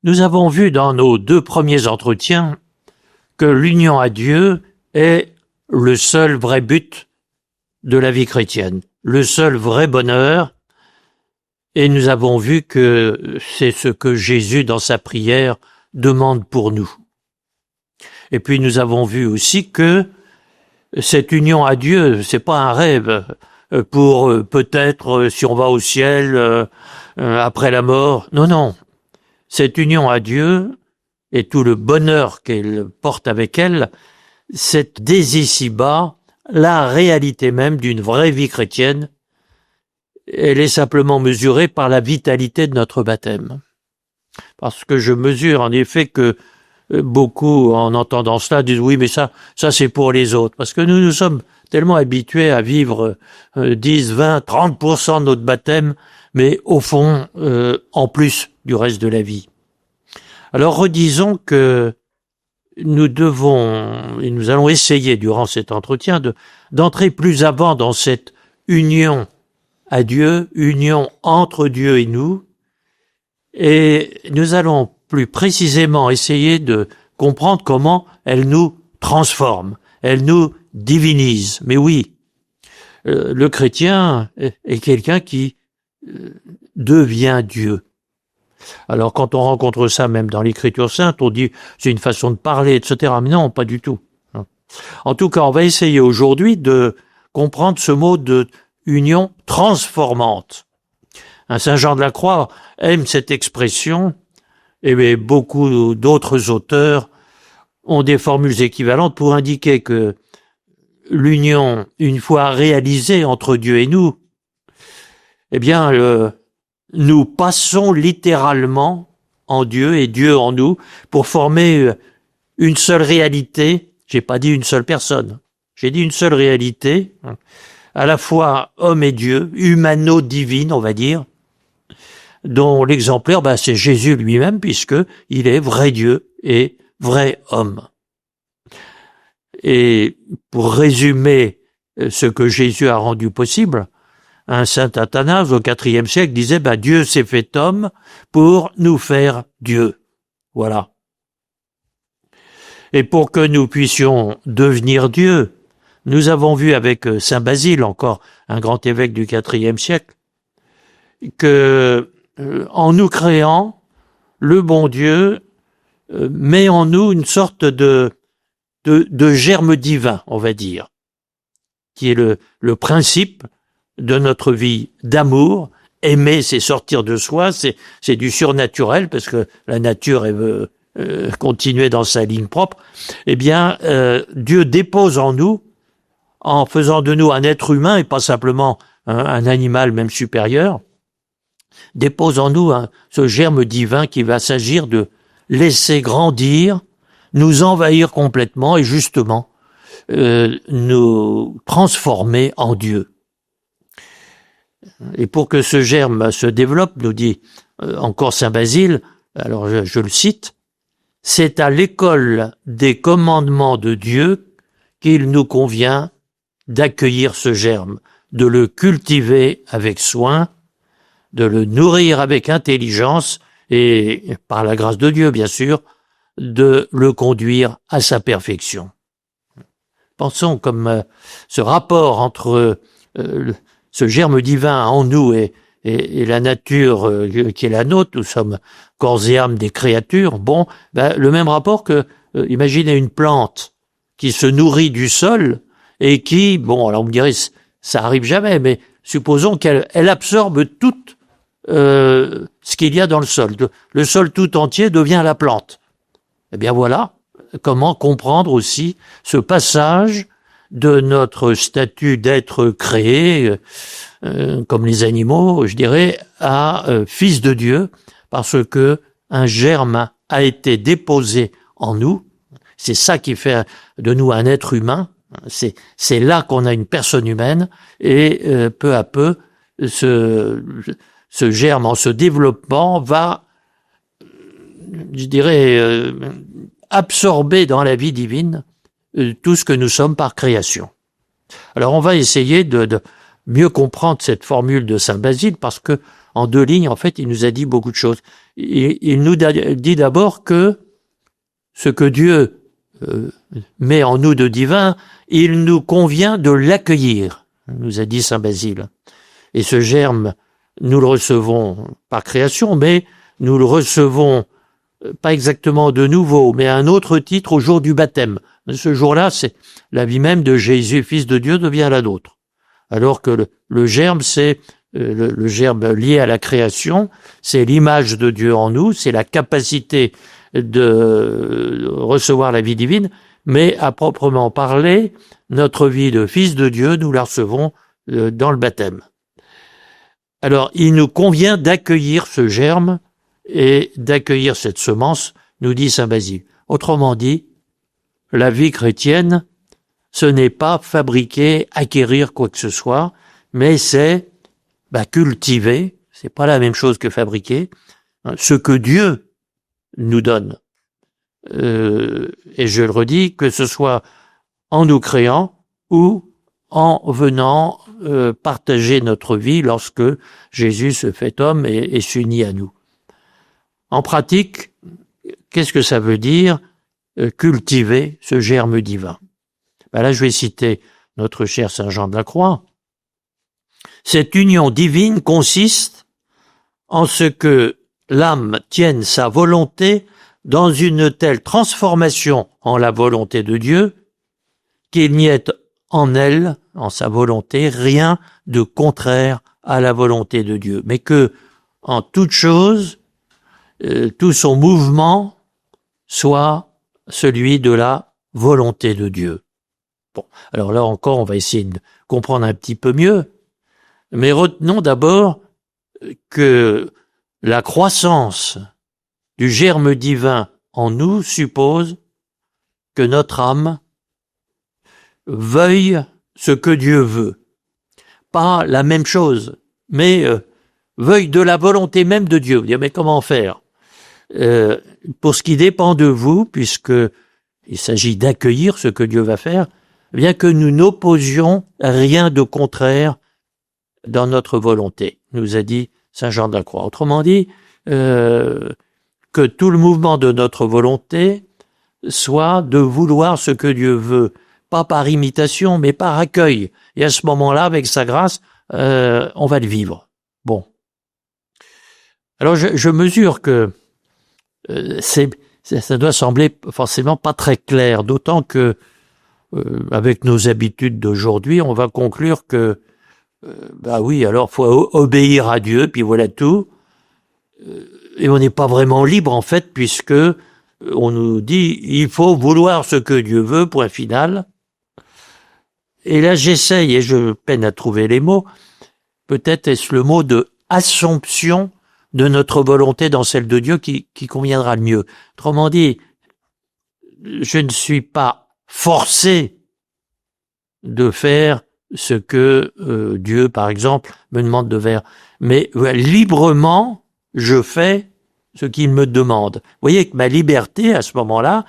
Nous avons vu dans nos 2 premiers entretiens que l'union à Dieu est le seul vrai but de la vie chrétienne, le seul vrai bonheur, et nous avons vu que c'est ce que Jésus, dans sa prière, demande pour nous. Et puis nous avons vu aussi que cette union à Dieu, c'est pas un rêve pour peut-être si on va au ciel après la mort. Non, non. Cette union à Dieu et tout le bonheur qu'elle porte avec elle, c'est dès ici-bas la réalité même d'une vraie vie chrétienne. Elle est simplement mesurée par la vitalité de notre baptême. Parce que je mesure en effet que beaucoup, en entendant cela, disent oui, mais ça c'est pour les autres. Parce que nous sommes tellement habitués à vivre 10, 20, 30% de notre baptême, mais au fond, en plus du reste de la vie. Alors redisons que nous devons, et nous allons essayer durant cet entretien d'entrer plus avant dans cette union à Dieu, union entre Dieu et nous, et nous allons plus précisément essayer de comprendre comment elle nous transforme, elle nous divinise. Mais oui, le chrétien est quelqu'un qui devient Dieu. Alors quand on rencontre ça même dans l'Écriture sainte, on dit c'est une façon de parler, etc. Mais non, pas du tout. En tout cas, on va essayer aujourd'hui de comprendre ce mot de union transformante. Saint Jean de la Croix aime cette expression, et beaucoup d'autres auteurs ont des formules équivalentes pour indiquer que l'union, une fois réalisée entre Dieu et nous, eh bien, nous passons littéralement en Dieu et Dieu en nous pour former une seule réalité. J'ai pas dit une seule personne, j'ai dit une seule réalité, à la fois homme et Dieu, humano-divine, on va dire, dont l'exemplaire, c'est Jésus lui-même, puisque il est vrai Dieu et vrai homme. Et pour résumer ce que Jésus a rendu possible, un saint Athanase au IVe siècle disait Dieu s'est fait homme pour nous faire Dieu. Voilà. Et pour que nous puissions devenir Dieu, nous avons vu avec saint Basile, encore un grand évêque du IVe siècle, que en nous créant, le bon Dieu met en nous une sorte de germe divin, on va dire, qui est le principe de notre vie d'amour. Aimer, c'est sortir de soi, c'est du surnaturel, parce que la nature elle veut continuer dans sa ligne propre. Eh bien, Dieu dépose en nous, en faisant de nous un être humain et pas simplement un animal même supérieur, dépose en nous ce germe divin qui va s'agir de laisser grandir, nous envahir complètement et justement nous transformer en Dieu. Et pour que ce germe se développe, nous dit encore saint Basile, alors je le cite, « C'est à l'école des commandements de Dieu qu'il nous convient d'accueillir ce germe, de le cultiver avec soin, de le nourrir avec intelligence et, par la grâce de Dieu bien sûr, de le conduire à sa perfection. » Pensons comme ce rapport entre ce germe divin en nous et la nature qui est la nôtre, nous sommes corps et âme des créatures, le même rapport que, imaginez une plante qui se nourrit du sol et qui, alors on me dirait, ça arrive jamais, mais supposons qu'elle absorbe tout ce qu'il y a dans le sol. Le sol tout entier devient la plante. Eh bien voilà comment comprendre aussi ce passage de notre statut d'être créé, comme les animaux, je dirais, à fils de Dieu, parce que un germe a été déposé en nous. C'est ça qui fait de nous un être humain. C'est là qu'on a une personne humaine, et peu à peu, ce germe, en se développant, va, je dirais, absorber dans la vie divine tout ce que nous sommes par création. Alors on va essayer de mieux comprendre cette formule de saint Basile, parce que en 2 lignes, en fait, il nous a dit beaucoup de choses. Il nous dit d'abord que ce que Dieu met en nous de divin, il nous convient de l'accueillir, nous a dit saint Basile. Et ce germe, nous le recevons par création, mais nous le recevons pas exactement de nouveau, mais à un autre titre au jour du baptême. Ce jour-là, c'est la vie même de Jésus, Fils de Dieu, devient la nôtre. Alors que le germe, c'est le germe lié à la création, c'est l'image de Dieu en nous, c'est la capacité de recevoir la vie divine, mais à proprement parler, notre vie de Fils de Dieu, nous la recevons dans le baptême. Alors, il nous convient d'accueillir ce germe et d'accueillir cette semence, nous dit saint Basile. Autrement dit, la vie chrétienne, ce n'est pas fabriquer, acquérir quoi que ce soit, mais c'est cultiver, c'est pas la même chose que fabriquer, ce que Dieu nous donne. Et je le redis, que ce soit en nous créant ou en venant partager notre vie lorsque Jésus se fait homme et s'unit à nous. En pratique, qu'est-ce que ça veut dire cultiver ce germe divin? Là, je vais citer notre cher Saint Jean de la Croix. Cette union divine consiste en ce que l'âme tienne sa volonté dans une telle transformation en la volonté de Dieu qu'il n'y ait en elle, en sa volonté, rien de contraire à la volonté de Dieu, mais que, en toute chose, tout son mouvement soit celui de la volonté de Dieu. Bon, alors là encore, on va essayer de comprendre un petit peu mieux, mais retenons d'abord que la croissance du germe divin en nous suppose que notre âme veuille ce que Dieu veut. Pas la même chose, mais veuille de la volonté même de Dieu. Vous dire, mais comment faire? Pour ce qui dépend de vous, puisque il s'agit d'accueillir ce que Dieu va faire, bien que nous n'opposions rien de contraire dans notre volonté, nous a dit saint Jean de la Croix. Autrement dit, que tout le mouvement de notre volonté soit de vouloir ce que Dieu veut, pas par imitation, mais par accueil. Et à ce moment-là, avec sa grâce, on va le vivre. Bon. Alors, je mesure que ça doit sembler forcément pas très clair, d'autant que, avec nos habitudes d'aujourd'hui, on va conclure que, oui, alors faut obéir à Dieu, puis voilà tout. Et on n'est pas vraiment libre, en fait, puisque on nous dit il faut vouloir ce que Dieu veut, point final. Et là, j'essaye, et je peine à trouver les mots, peut-être est-ce le mot de assomption de notre volonté dans celle de Dieu qui conviendra le mieux. Autrement dit, je ne suis pas forcé de faire ce que Dieu, par exemple, me demande de faire, mais librement, je fais ce qu'il me demande. Vous voyez que ma liberté, à ce moment-là,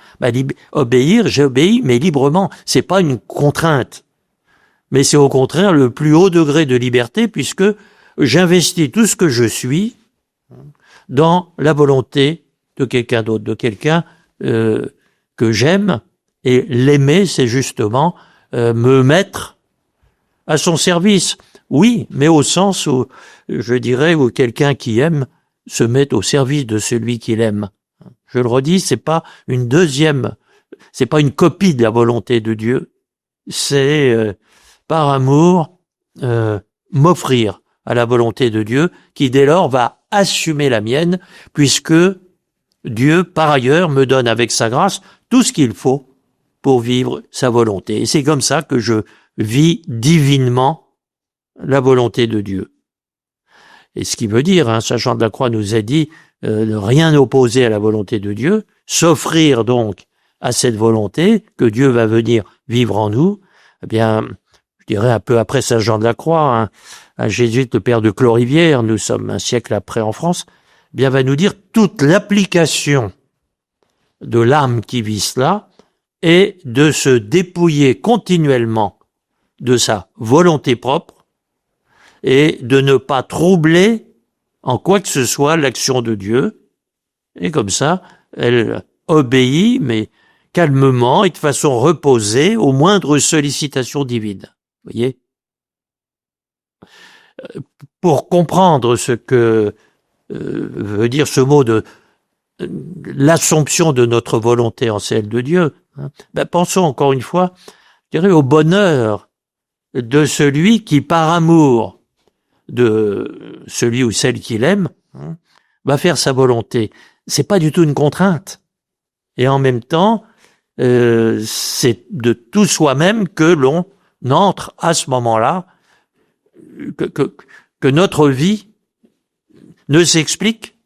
obéir, j'obéis, mais librement. C'est pas une contrainte. Mais c'est au contraire le plus haut degré de liberté, puisque j'investis tout ce que je suis dans la volonté de quelqu'un d'autre, de quelqu'un que j'aime. Et l'aimer, c'est justement me mettre à son service. Oui, mais au sens où, je dirais, où quelqu'un qui aime se met au service de celui qu'il aime. Je le redis, c'est pas une copie de la volonté de Dieu. C'est par amour m'offrir à la volonté de Dieu, qui dès lors va assumer la mienne, puisque Dieu, par ailleurs, me donne avec sa grâce tout ce qu'il faut pour vivre sa volonté. Et c'est comme ça que je vis divinement la volonté de Dieu. Et ce qui veut dire, saint Jean de la Croix nous a dit ne rien opposer à la volonté de Dieu, s'offrir donc à cette volonté que Dieu va venir vivre en nous. Eh bien, je dirais un peu après saint Jean de la Croix, un jésuite, le père de Clorivière, nous sommes un siècle après en France, eh bien va nous dire toute l'application de l'âme qui vit cela est de se dépouiller continuellement de sa volonté propre et de ne pas troubler en quoi que ce soit l'action de Dieu, et comme ça, elle obéit, mais calmement et de façon reposée aux moindres sollicitations divines. Vous voyez ? Pour comprendre ce que veut dire ce mot de l'assomption de notre volonté en celle de Dieu, pensons encore une fois, je dirais, au bonheur de celui qui, par amour de celui ou celle qu'il aime, va faire sa volonté. C'est pas du tout une contrainte. Et en même temps, c'est de tout soi-même que l'on entre à ce moment-là, que notre vie ne s'explique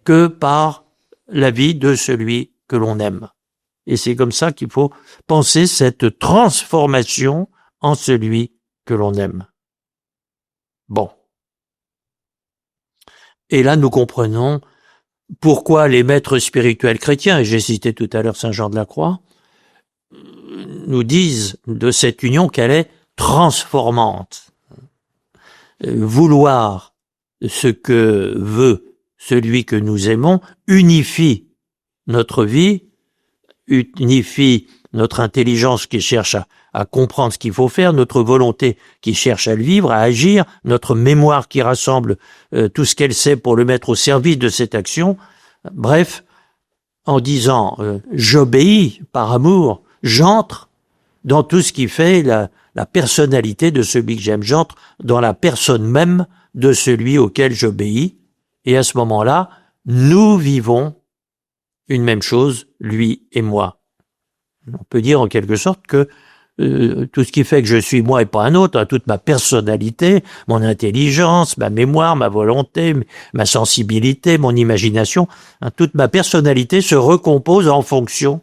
que par la vie de celui que l'on aime. Et c'est comme ça qu'il faut penser cette transformation en celui que l'on aime. Bon. Et là, nous comprenons pourquoi les maîtres spirituels chrétiens, et j'ai cité tout à l'heure Saint Jean de la Croix, nous disent de cette union qu'elle est transformante. Vouloir ce que veut celui que nous aimons unifie notre vie, unifie notre intelligence qui cherche à comprendre ce qu'il faut faire, notre volonté qui cherche à le vivre, à agir, notre mémoire qui rassemble tout ce qu'elle sait pour le mettre au service de cette action. Bref, en disant j'obéis par amour, j'entre dans tout ce qui fait la personnalité de celui que j'aime, j'entre dans la personne même de celui auquel j'obéis, et à ce moment-là, nous vivons une même chose, lui et moi. On peut dire en quelque sorte que tout ce qui fait que je suis moi et pas un autre, toute ma personnalité, mon intelligence, ma mémoire, ma volonté, ma sensibilité, mon imagination, toute ma personnalité se recompose en fonction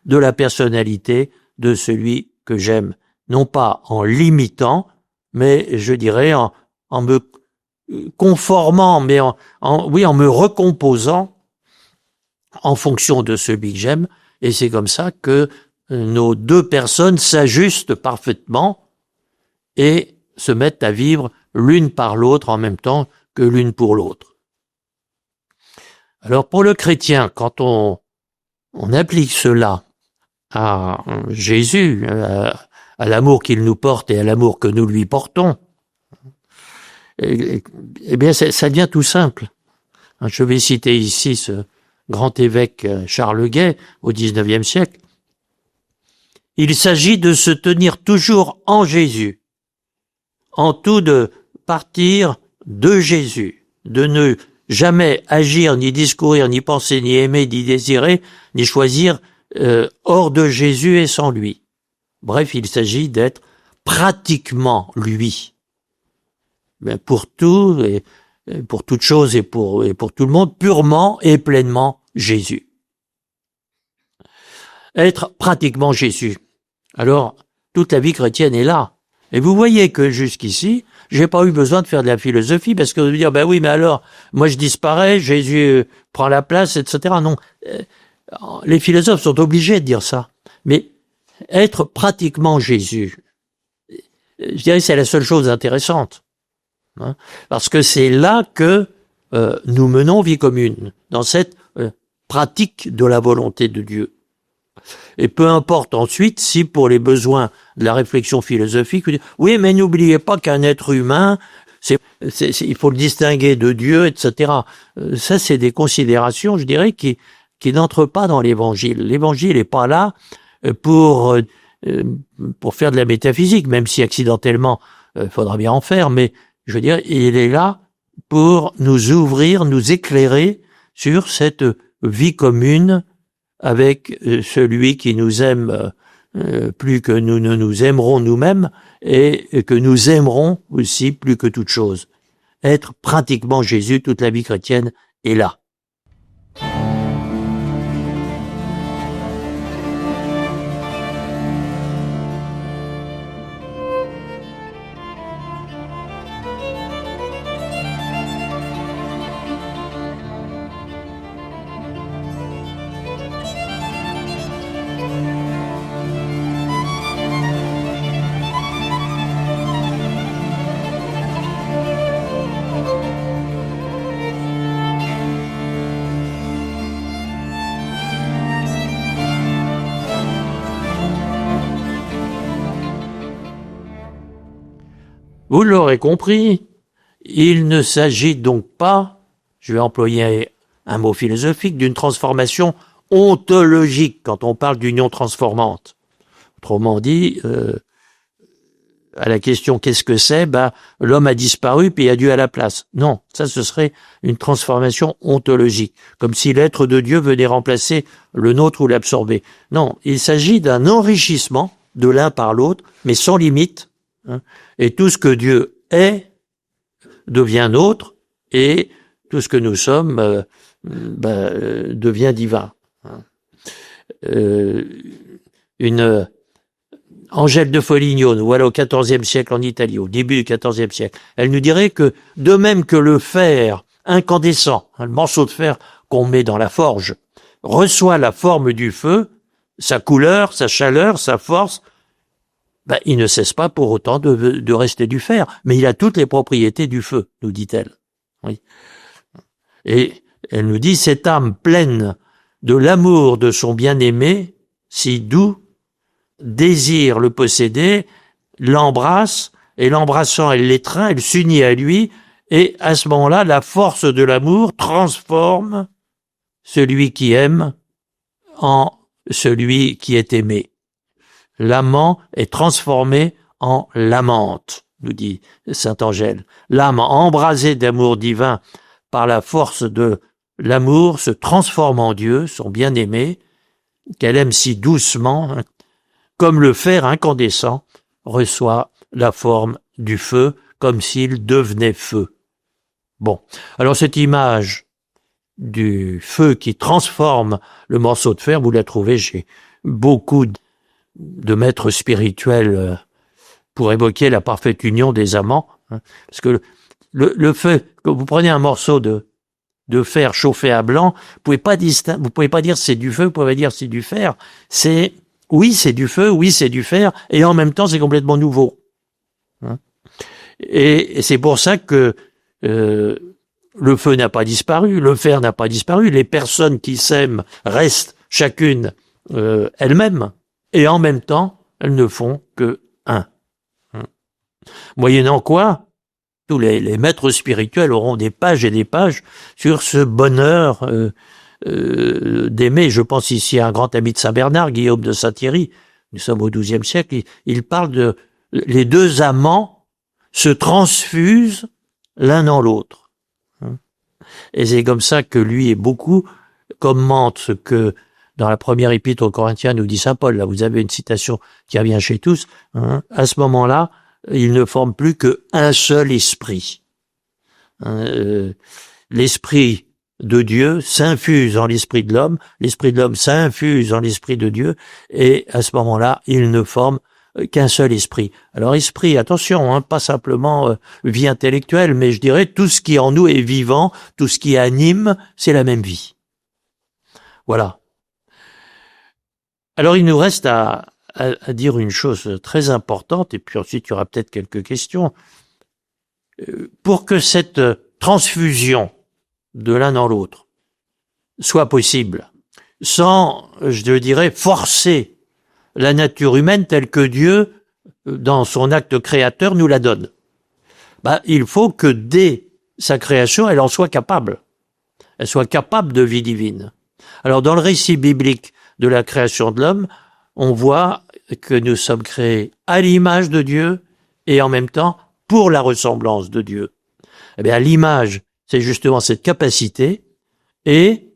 de la personnalité de celui que j'aime. Non pas en l'imitant, mais je dirais en me conformant, mais en me recomposant en fonction de celui que j'aime, et c'est comme ça que nos deux personnes s'ajustent parfaitement et se mettent à vivre l'une par l'autre en même temps que l'une pour l'autre. Alors pour le chrétien, quand on applique cela à Jésus, à l'amour qu'il nous porte et à l'amour que nous lui portons, eh bien ça devient tout simple. Je vais citer ici ce grand évêque Charles Guay au XIXe siècle. Il s'agit de se tenir toujours en Jésus, en tout de partir de Jésus, de ne jamais agir, ni discourir, ni penser, ni aimer, ni désirer, ni choisir hors de Jésus et sans lui. Bref, il s'agit d'être pratiquement lui. Mais pour tout, et pour toute chose et pour tout le monde, purement et pleinement Jésus. Être pratiquement Jésus. Alors, toute la vie chrétienne est là. Et vous voyez que jusqu'ici, j'ai pas eu besoin de faire de la philosophie, parce que vous allez dire, ben oui, mais alors, moi je disparais, Jésus prend la place, etc. Non. Les philosophes sont obligés de dire ça. Mais être pratiquement Jésus, je dirais que c'est la seule chose intéressante. Parce que c'est là que nous menons vie commune, dans cette pratique de la volonté de Dieu. Et peu importe ensuite si pour les besoins de la réflexion philosophique, oui, mais n'oubliez pas qu'un être humain, il faut le distinguer de Dieu, etc. Ça, c'est des considérations, je dirais, qui n'entrent pas dans l'Évangile. L'Évangile n'est pas là pour faire de la métaphysique, même si accidentellement, il faudra bien en faire, mais je veux dire, il est là pour nous ouvrir, nous éclairer sur cette vie commune avec celui qui nous aime plus que nous ne nous aimerons nous-mêmes et que nous aimerons aussi plus que toute chose. Être pratiquement Jésus, toute la vie chrétienne est là. Vous l'aurez compris, il ne s'agit donc pas, je vais employer un mot philosophique, d'une transformation ontologique quand on parle d'union transformante. Autrement dit, à la question qu'est-ce que c'est, l'homme a disparu puis il y a Dieu à la place. Non, ça ce serait une transformation ontologique, comme si l'être de Dieu venait remplacer le nôtre ou l'absorber. Non, il s'agit d'un enrichissement de l'un par l'autre, mais sans limite, hein, et tout ce que Dieu est devient nôtre, et tout ce que nous sommes devient divin. Angèle de Foligno, nous voilà au XIVe siècle en Italie, au début du XIVe siècle. Elle nous dirait que, de même que le fer incandescent, le morceau de fer qu'on met dans la forge, reçoit la forme du feu, sa couleur, sa chaleur, sa force, il ne cesse pas pour autant de rester du fer, mais il a toutes les propriétés du feu, nous dit-elle. Oui. Et elle nous dit, cette âme pleine de l'amour de son bien-aimé, si doux, désire le posséder, l'embrasse, et l'embrassant, elle l'étreint, elle s'unit à lui, et à ce moment-là, la force de l'amour transforme celui qui aime en celui qui est aimé. L'amant est transformé en l'amante, nous dit sainte Angèle. L'âme embrasée d'amour divin par la force de l'amour se transforme en Dieu, son bien-aimé, qu'elle aime si doucement, comme le fer incandescent reçoit la forme du feu, comme s'il devenait feu. Bon, alors cette image du feu qui transforme le morceau de fer, vous la trouvez chez beaucoup de maîtres spirituels pour évoquer la parfaite union des amants. Parce que le feu, quand vous prenez un morceau de fer chauffé à blanc, vous pouvez pas dire c'est du feu, vous pouvez pas dire c'est du fer. Oui, c'est du feu, oui, c'est du fer, et en même temps, c'est complètement nouveau. Et c'est pour ça que le feu n'a pas disparu, le fer n'a pas disparu, les personnes qui s'aiment restent chacune elles-mêmes, et en même temps, elles ne font que un. Moyennant quoi, tous les maîtres spirituels auront des pages et des pages sur ce bonheur d'aimer. Je pense ici à un grand ami de Saint-Bernard, Guillaume de Saint-Thierry, nous sommes au XIIe siècle, il parle de les deux amants se transfusent l'un dans l'autre. Et c'est comme ça que lui et beaucoup commentent ce que dans la première épître aux Corinthiens nous dit saint Paul. Là, vous avez une citation qui revient chez tous. À ce moment-là, ils ne forment plus qu'un seul esprit. L'esprit de Dieu s'infuse en l'esprit de l'homme s'infuse en l'esprit de Dieu, et à ce moment-là, ils ne forment qu'un seul esprit. Alors esprit, attention, pas simplement vie intellectuelle, mais je dirais tout ce qui en nous est vivant, tout ce qui anime, c'est la même vie. Voilà. Alors il nous reste à dire une chose très importante, et puis ensuite il y aura peut-être quelques questions. Pour que cette transfusion de l'un dans l'autre soit possible, sans, je dirais, forcer la nature humaine telle que Dieu, dans son acte créateur, nous la donne. Il faut que dès sa création, elle en soit capable. Elle soit capable de vie divine. Alors, dans le récit biblique de la création de l'homme, on voit que nous sommes créés à l'image de Dieu et en même temps pour la ressemblance de Dieu. Eh bien, l'image, c'est justement cette capacité, et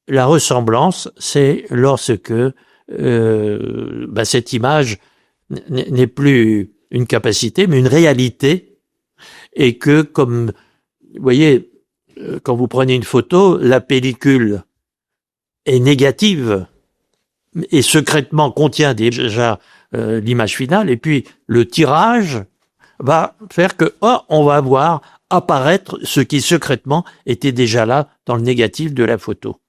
la ressemblance, c'est lorsque cette image n'est plus une capacité, mais une réalité, et que, comme, vous voyez, quand vous prenez une photo, la pellicule est négative, et secrètement contient déjà l'image finale, et puis le tirage va faire que, on va voir apparaître ce qui secrètement était déjà là dans le négatif de la photo.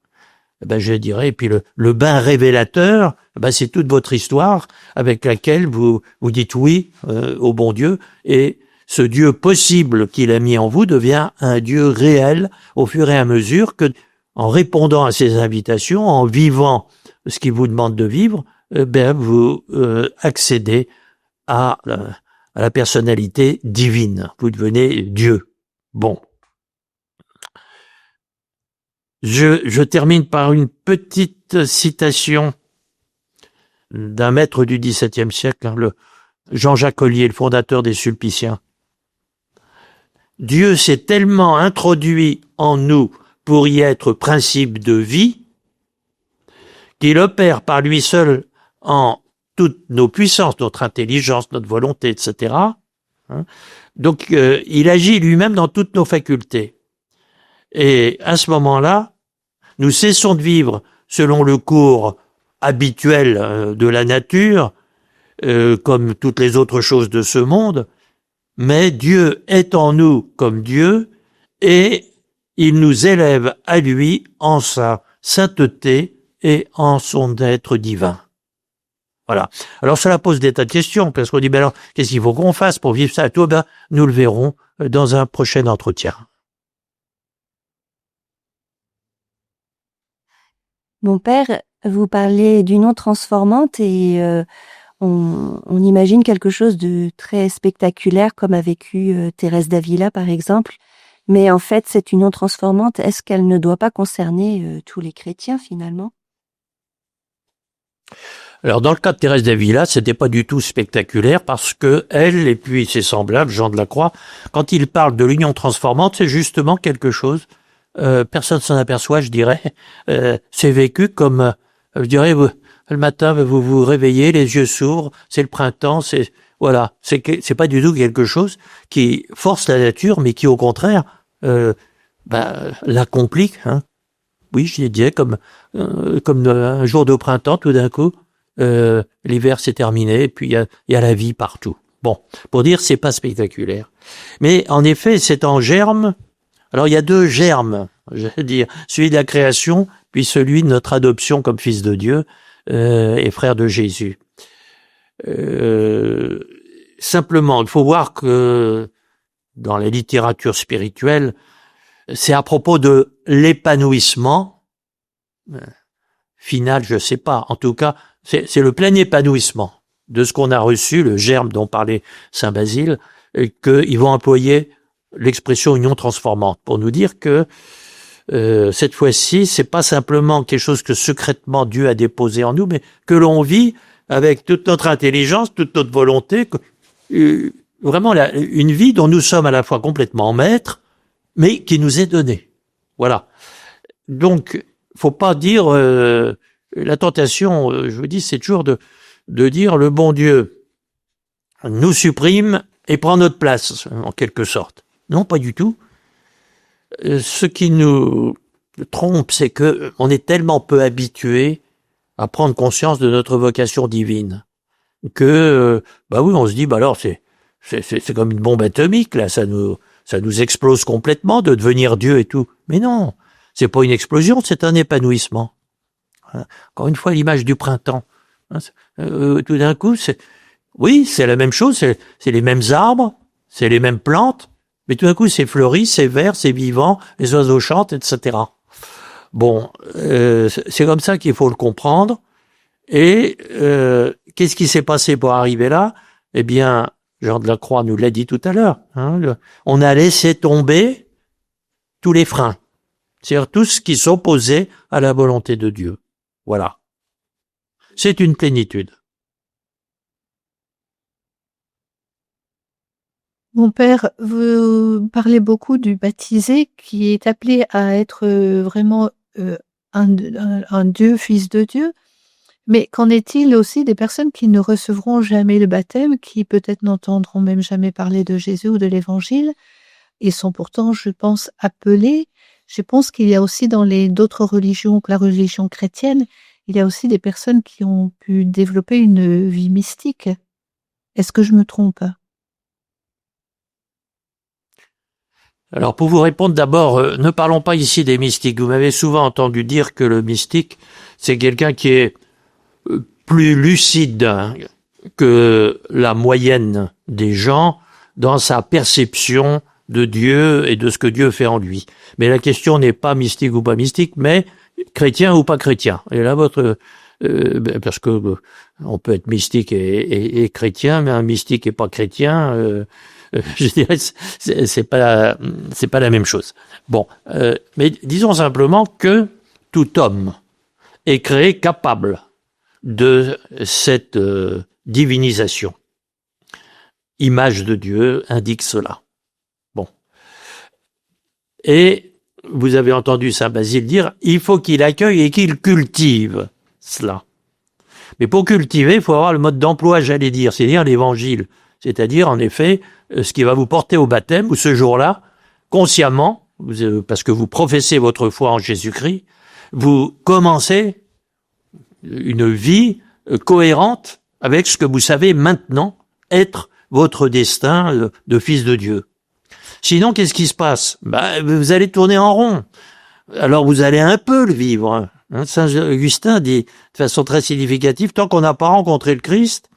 Je dirais, et puis le bain révélateur, c'est toute votre histoire avec laquelle vous dites oui au bon Dieu, et ce Dieu possible qu'il a mis en vous devient un Dieu réel au fur et à mesure que, en répondant à ses invitations, en vivant ce qu'il vous demande de vivre, vous accédez à à la personnalité divine. Vous devenez Dieu. Bon. Je termine par une petite citation d'un maître du XVIIe siècle, le Jean-Jacques Ollier, le fondateur des Sulpiciens. Dieu s'est tellement introduit en nous pour y être principe de vie qu'il opère par lui seul en toutes nos puissances, notre intelligence, notre volonté, etc. Donc, il agit lui-même dans toutes nos facultés. Et à ce moment-là, nous cessons de vivre selon le cours habituel de la nature, comme toutes les autres choses de ce monde, mais Dieu est en nous comme Dieu, et il nous élève à lui en sa sainteté et en son être divin. Voilà. Alors cela pose des tas de questions, parce qu'on dit, ben alors, qu'est-ce qu'il faut qu'on fasse pour vivre ça et tout? Ben, nous le verrons dans un prochain entretien. Mon père, vous parlez d'union transformante et on imagine quelque chose de très spectaculaire comme a vécu Thérèse d'Avila par exemple. Mais en fait, cette union transformante, est-ce qu'elle ne doit pas concerner tous les chrétiens finalement? Alors dans le cas de Thérèse d'Avila, c'était pas du tout spectaculaire parce que elle et puis ses semblables, Jean de la Croix, quand ils parlent de l'union transformante, c'est justement quelque chose. Personne s'en aperçoit, je dirais. C'est vécu comme, je dirais, le matin, vous vous réveillez, les yeux s'ouvrent, c'est le printemps, c'est voilà, c'est pas du tout quelque chose qui force la nature, mais qui au contraire la complique. Hein. Oui, je dirais comme un jour de printemps, tout d'un coup, l'hiver s'est terminé, et puis il y a la vie partout. Bon, pour dire c'est pas spectaculaire, mais en effet c'est en germe. Alors il y a deux germes, je veux dire, celui de la création, puis celui de notre adoption comme fils de Dieu et frère de Jésus. Simplement, il faut voir que dans la littérature spirituelle, c'est à propos de l'épanouissement final, je sais pas. En tout cas, c'est le plein épanouissement de ce qu'on a reçu, le germe dont parlait saint Basile, qu'ils vont employer l'expression union transformante pour nous dire que cette fois-ci, c'est pas simplement quelque chose que secrètement Dieu a déposé en nous, mais que l'on vit avec toute notre intelligence, toute notre volonté, vraiment une vie dont nous sommes à la fois complètement maîtres, mais qui nous est donnée. Voilà. Donc, faut pas dire la tentation. Je vous dis, c'est toujours de dire le bon Dieu nous supprime et prend notre place, en quelque sorte. Non, pas du tout. Ce qui nous trompe, c'est que on est tellement peu habitué à prendre conscience de notre vocation divine que, bah oui, on se dit, bah alors c'est comme une bombe atomique là, ça nous explose complètement de devenir Dieu et tout. Mais non, c'est pas une explosion, c'est un épanouissement. Encore une fois, l'image du printemps. Tout d'un coup, c'est la même chose, c'est les mêmes arbres, c'est les mêmes plantes, mais tout d'un coup, c'est fleuri, c'est vert, c'est vivant, les oiseaux chantent, etc. Bon, c'est comme ça qu'il faut le comprendre. Et qu'est-ce qui s'est passé pour arriver là? Eh bien, Jean de la Croix nous l'a dit tout à l'heure. Hein, on a laissé tomber tous les freins, c'est-à-dire tout ce qui s'opposait à la volonté de Dieu. Voilà. C'est une plénitude. Mon père, vous parlez beaucoup du baptisé qui est appelé à être vraiment un Dieu, fils de Dieu. Mais qu'en est-il aussi des personnes qui ne recevront jamais le baptême, qui peut-être n'entendront même jamais parler de Jésus ou de l'Évangile, et sont pourtant, je pense, appelées. Je pense qu'il y a aussi dans d'autres religions que la religion chrétienne, il y a aussi des personnes qui ont pu développer une vie mystique. Est-ce que je me trompe ? Alors pour vous répondre d'abord, ne parlons pas ici des mystiques. Vous m'avez souvent entendu dire que le mystique, c'est quelqu'un qui est plus lucide que la moyenne des gens dans sa perception de Dieu et de ce que Dieu fait en lui. Mais la question n'est pas mystique ou pas mystique, mais chrétien ou pas chrétien. Et là, votre parce que on peut être mystique et chrétien, mais un mystique et pas chrétien, je dirais, c'est pas la même chose. Bon, mais disons simplement que tout homme est créé capable de cette divinisation. Image de Dieu indique cela. Bon. Et vous avez entendu Saint Basile dire, il faut qu'il accueille et qu'il cultive cela. Mais pour cultiver, il faut avoir le mode d'emploi, j'allais dire, c'est-à-dire l'évangile. C'est-à-dire, en effet, ce qui va vous porter au baptême, ou ce jour-là, consciemment, parce que vous professez votre foi en Jésus-Christ, vous commencez une vie cohérente avec ce que vous savez maintenant être votre destin de fils de Dieu. Sinon, qu'est-ce qui se passe? Vous allez tourner en rond. Alors, vous allez un peu le vivre. Saint Augustin dit de façon très significative, tant qu'on n'a pas rencontré le Christ,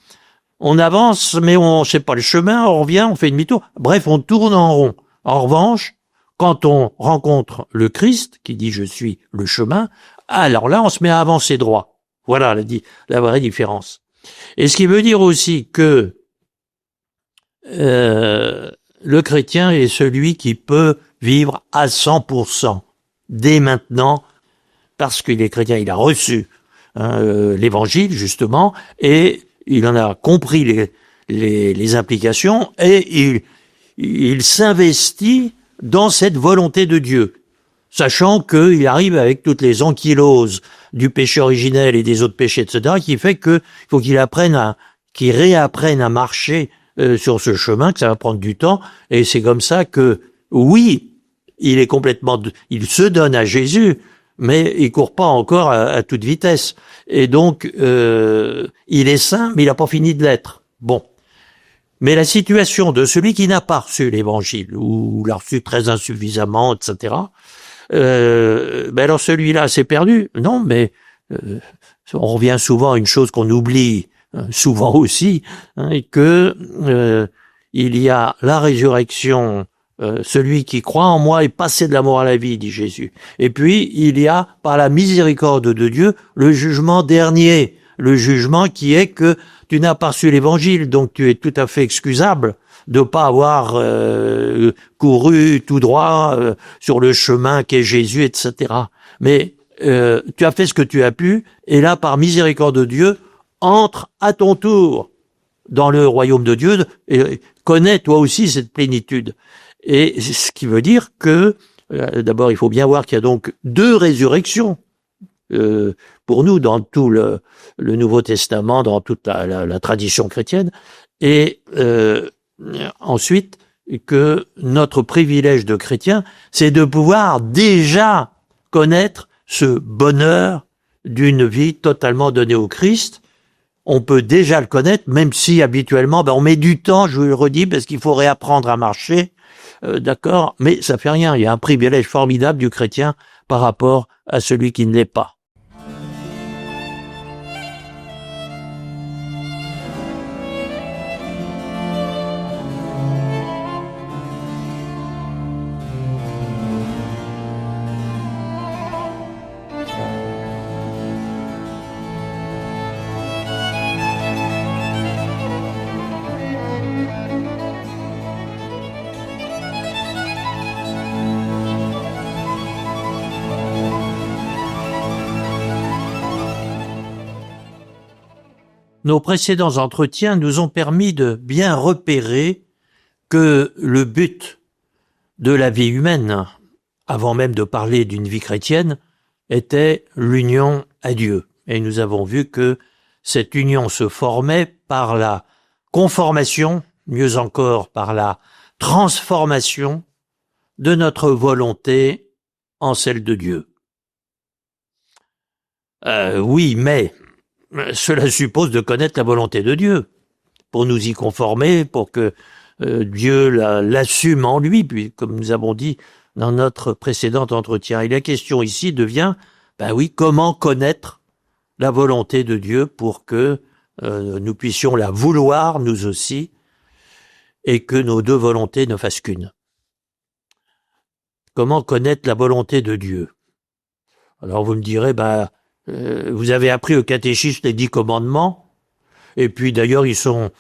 on avance, mais on ne sait pas le chemin, on revient, on fait demi-tour. Bref, on tourne en rond. En revanche, quand on rencontre le Christ, qui dit « je suis le chemin », alors là, on se met à avancer droit. Voilà la vraie différence. Et ce qui veut dire aussi que le chrétien est celui qui peut vivre à 100% dès maintenant, parce qu'il est chrétien, il a reçu l'évangile justement, et il en a compris les implications, et il s'investit dans cette volonté de Dieu, sachant qu'il arrive avec toutes les ankyloses du péché originel et des autres péchés, etc., qui fait qu'il faut qu'il réapprenne à marcher sur ce chemin, que ça va prendre du temps, et c'est comme ça que, oui, il se donne à Jésus, mais il court pas encore à toute vitesse. Et donc, il est saint, mais il n'a pas fini de l'être. Bon. Mais la situation de celui qui n'a pas reçu l'évangile, ou l'a reçu très insuffisamment, etc., alors celui-là s'est perdu. Non, mais on revient souvent à une chose qu'on oublie, souvent aussi, que il y a la résurrection. Celui qui croit en moi est passé de la mort à la vie, dit Jésus. Et puis, il y a, par la miséricorde de Dieu, le jugement dernier. Le jugement qui est que tu n'as pas reçu l'évangile, donc tu es tout à fait excusable de pas avoir couru tout droit sur le chemin qu'est Jésus, etc. Mais tu as fait ce que tu as pu, et là, par miséricorde de Dieu, entre à ton tour dans le royaume de Dieu, et connais toi aussi cette plénitude. Et ce qui veut dire que, d'abord, il faut bien voir qu'il y a donc deux résurrections pour nous dans tout le Nouveau Testament, dans toute la tradition chrétienne, et ensuite que notre privilège de chrétien, c'est de pouvoir déjà connaître ce bonheur d'une vie totalement donnée au Christ. On peut déjà le connaître, même si habituellement, on met du temps, je vous le redis, parce qu'il faut réapprendre à marcher. D'accord, mais ça fait rien. Il y a un privilège formidable du chrétien par rapport à celui qui ne l'est pas. Nos précédents entretiens nous ont permis de bien repérer que le but de la vie humaine, avant même de parler d'une vie chrétienne, était l'union à Dieu. Et nous avons vu que cette union se formait par la conformation, mieux encore par la transformation de notre volonté en celle de Dieu. Oui, mais cela suppose de connaître la volonté de Dieu, pour nous y conformer, pour que Dieu l'assume en lui, puis comme nous avons dit dans notre précédent entretien. Et la question ici devient, comment connaître la volonté de Dieu pour que nous puissions la vouloir, nous aussi, et que nos deux volontés ne fassent qu'une. Comment connaître la volonté de Dieu? Alors vous me direz, Vous avez appris au catéchisme les 10 commandements, et puis d'ailleurs ils sont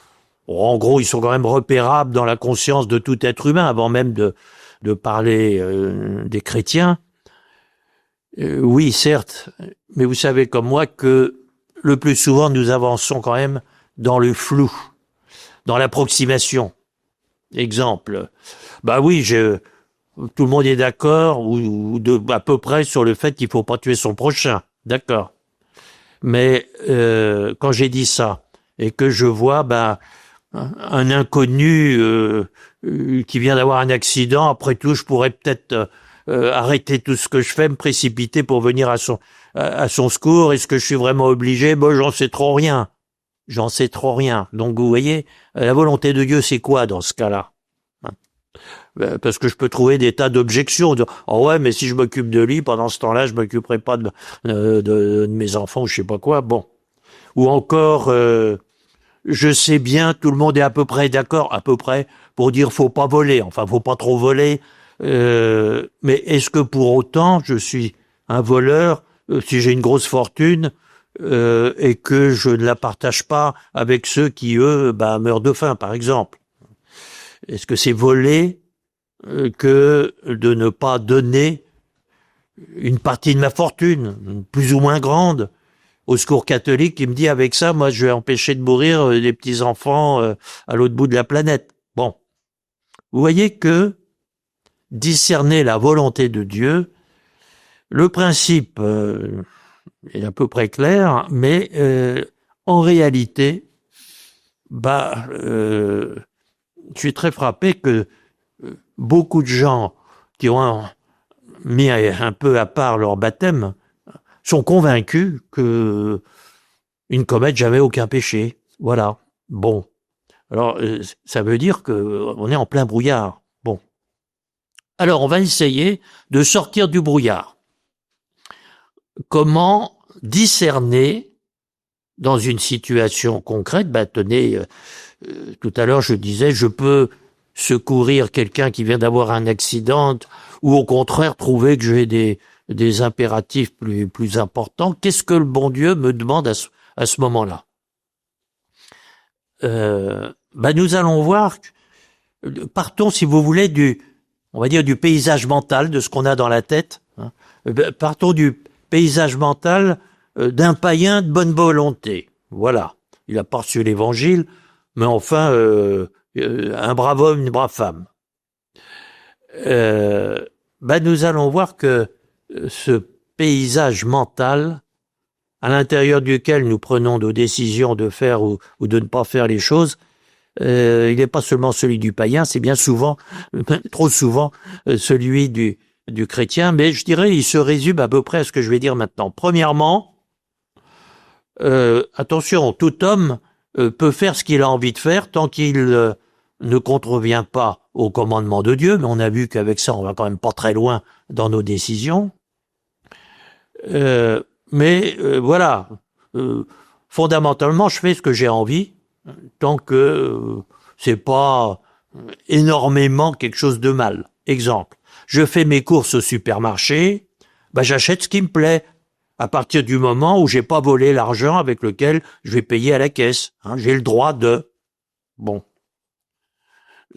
quand même repérables dans la conscience de tout être humain, avant même de parler des chrétiens. Oui, certes, mais vous savez comme moi que le plus souvent nous avançons quand même dans le flou, dans l'approximation. Exemple, bah oui, tout le monde est d'accord à peu près sur le fait qu'il faut pas tuer son prochain, d'accord. Mais quand j'ai dit ça et que je vois un inconnu qui vient d'avoir un accident, après tout, je pourrais peut-être arrêter tout ce que je fais, me précipiter pour venir à son secours. Est-ce que je suis vraiment obligé? Bon, j'en sais trop rien. J'en sais trop rien. Donc, vous voyez, la volonté de Dieu, c'est quoi dans ce cas-là? Parce que je peux trouver des tas d'objections. Oh ouais, mais si je m'occupe de lui, pendant ce temps-là, je m'occuperai pas de mes enfants ou je sais pas quoi. Bon. Ou encore, je sais bien, tout le monde est à peu près d'accord, à peu près, pour dire faut pas voler. Enfin, faut pas trop voler. Mais est-ce que pour autant, je suis un voleur si j'ai une grosse fortune et que je ne la partage pas avec ceux qui, eux, meurent de faim, par exemple? Est-ce que c'est voler que de ne pas donner une partie de ma fortune, plus ou moins grande, au Secours catholique qui me dit avec ça, moi je vais empêcher de mourir des petits-enfants à l'autre bout de la planète. Bon, vous voyez que discerner la volonté de Dieu, le principe est à peu près clair, mais en réalité, je suis très frappé que beaucoup de gens qui ont mis un peu à part leur baptême sont convaincus que ils ne commettent jamais aucun péché. Voilà. Bon. Alors, ça veut dire qu'on est en plein brouillard. Bon. Alors, on va essayer de sortir du brouillard. Comment discerner dans une situation concrète? Tenez, tout à l'heure, je disais, je peux secourir quelqu'un qui vient d'avoir un accident ou au contraire trouver que j'ai des impératifs plus importants. Qu'est-ce que le bon Dieu me demande à ce moment-là? Nous allons voir, partons si vous voulez on va dire du paysage mental, de ce qu'on a dans la tête. Partons du paysage mental d'un païen de bonne volonté. Voilà. Il a pas reçu l'évangile, mais enfin, un brave homme, une brave femme. Nous allons voir que ce paysage mental, à l'intérieur duquel nous prenons nos décisions de faire ou de ne pas faire les choses, il n'est pas seulement celui du païen, c'est bien souvent, trop souvent, celui du chrétien, mais je dirais, il se résume à peu près à ce que je vais dire maintenant. Premièrement, attention, tout homme peut faire ce qu'il a envie de faire tant qu'il ne contrevient pas au commandement de Dieu, mais on a vu qu'avec ça, on va quand même pas très loin dans nos décisions. Voilà, fondamentalement, je fais ce que j'ai envie, tant que c'est pas énormément quelque chose de mal. Exemple, je fais mes courses au supermarché, j'achète ce qui me plaît, à partir du moment où j'ai pas volé l'argent avec lequel je vais payer à la caisse. J'ai le droit de... Bon.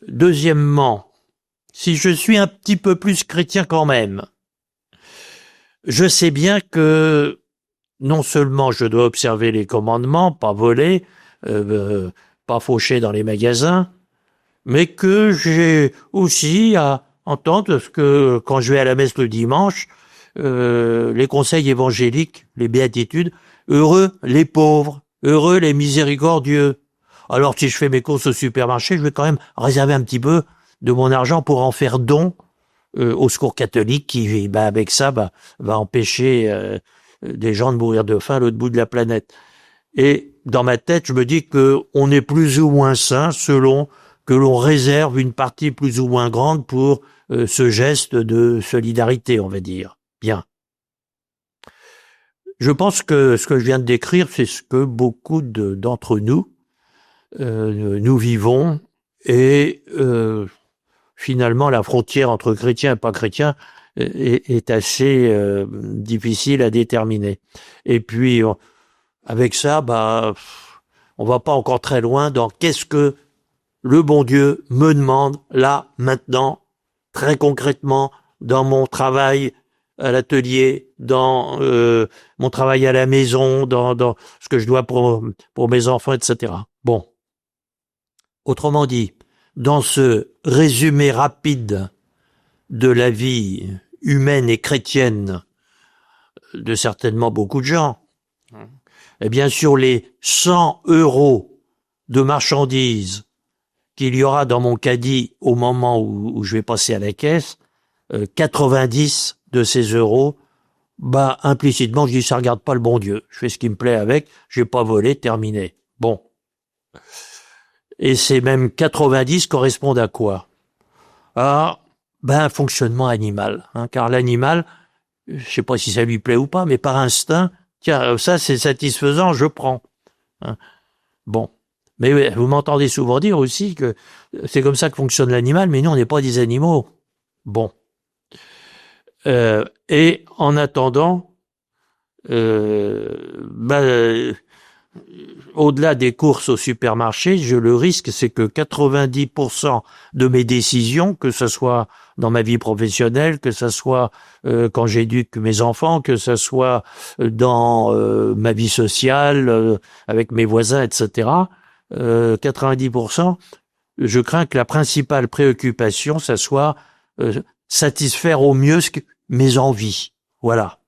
Deuxièmement, si je suis un petit peu plus chrétien quand même, je sais bien que non seulement je dois observer les commandements, pas voler, pas faucher dans les magasins, mais que j'ai aussi à entendre ce que quand je vais à la messe le dimanche, les conseils évangéliques, les béatitudes, heureux les pauvres, heureux les miséricordieux. Alors si je fais mes courses au supermarché, je vais quand même réserver un petit peu de mon argent pour en faire don au Secours catholique qui, avec ça, va empêcher des gens de mourir de faim à l'autre bout de la planète. Et dans ma tête, je me dis que on est plus ou moins sain selon que l'on réserve une partie plus ou moins grande pour ce geste de solidarité, on va dire. Bien. Je pense que ce que je viens de décrire, c'est ce que beaucoup d'entre nous vivons, et finalement la frontière entre chrétiens et pas chrétiens est assez difficile à déterminer. Et puis, avec ça, on va pas encore très loin dans qu'est-ce que le bon Dieu me demande là, maintenant, très concrètement, dans mon travail à l'atelier, dans mon travail à la maison, dans ce que je dois pour mes enfants, etc. Bon. Autrement dit, dans ce résumé rapide de la vie humaine et chrétienne de certainement beaucoup de gens, eh bien sur les 100 € de marchandises qu'il y aura dans mon caddie au moment où je vais passer à la caisse, 90 de ces euros, implicitement je dis ça regarde pas le bon Dieu, je fais ce qui me plaît avec, j'ai pas volé, terminé. Bon. Et ces mêmes 90 correspondent à quoi? Un fonctionnement animal, car l'animal, je sais pas si ça lui plaît ou pas, mais par instinct, tiens, ça c'est satisfaisant, je prends. Bon. Mais vous m'entendez souvent dire aussi que c'est comme ça que fonctionne l'animal, mais nous, on n'est pas des animaux. Bon. Et en attendant, au-delà des courses au supermarché, le risque, c'est que 90% de mes décisions, que ce soit dans ma vie professionnelle, que ce soit quand j'éduque mes enfants, que ce soit dans ma vie sociale, avec mes voisins, etc., 90%, je crains que la principale préoccupation, ça soit satisfaire au mieux mes envies. Voilà.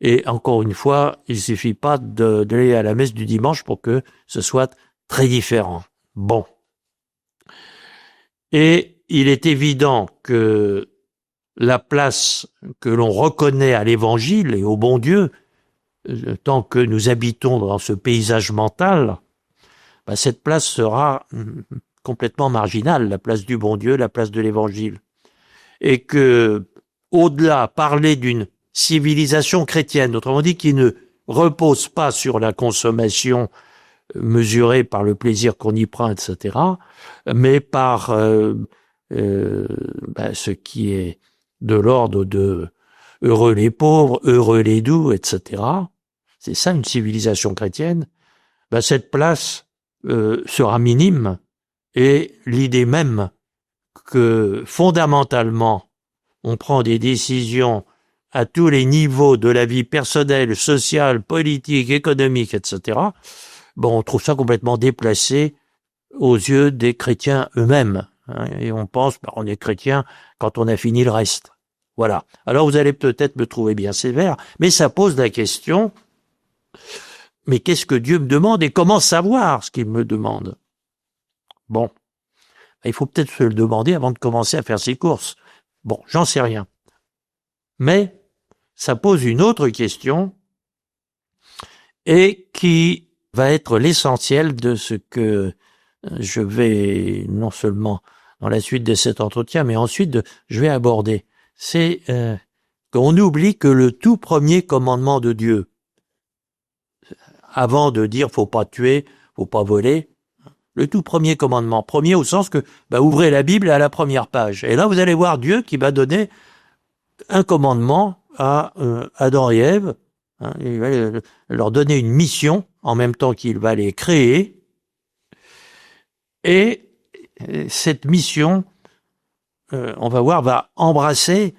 Et encore une fois, il suffit pas d'aller à la messe du dimanche pour que ce soit très différent. Bon. Et il est évident que la place que l'on reconnaît à l'Évangile et au bon Dieu, tant que nous habitons dans ce paysage mental, cette place sera complètement marginale, la place du bon Dieu, la place de l'Évangile. Et que, au-delà, parler d'une civilisation chrétienne, autrement dit, qui ne repose pas sur la consommation mesurée par le plaisir qu'on y prend, etc., mais par ce qui est de l'ordre de heureux les pauvres, heureux les doux, etc. C'est ça une civilisation chrétienne. Cette place sera minime, et l'idée même que fondamentalement on prend des décisions à tous les niveaux de la vie personnelle, sociale, politique, économique, etc., on trouve ça complètement déplacé aux yeux des chrétiens eux-mêmes. Et on pense, on est chrétien quand on a fini le reste. Voilà. Alors vous allez peut-être me trouver bien sévère, mais ça pose la question, mais qu'est-ce que Dieu me demande et comment savoir ce qu'il me demande? Bon. Il faut peut-être se le demander avant de commencer à faire ses courses. Bon, j'en sais rien. Mais ça pose une autre question et qui va être l'essentiel de ce que je vais, non seulement dans la suite de cet entretien, mais ensuite je vais aborder. C'est qu'on oublie que le tout premier commandement de Dieu, avant de dire faut pas tuer, faut pas voler, le tout premier commandement, premier au sens que ouvrez la Bible à la première page. Et là vous allez voir Dieu qui va donner un commandement à Adam et Ève. Il va leur donner une mission en même temps qu'il va les créer. Et cette mission, on va voir, va embrasser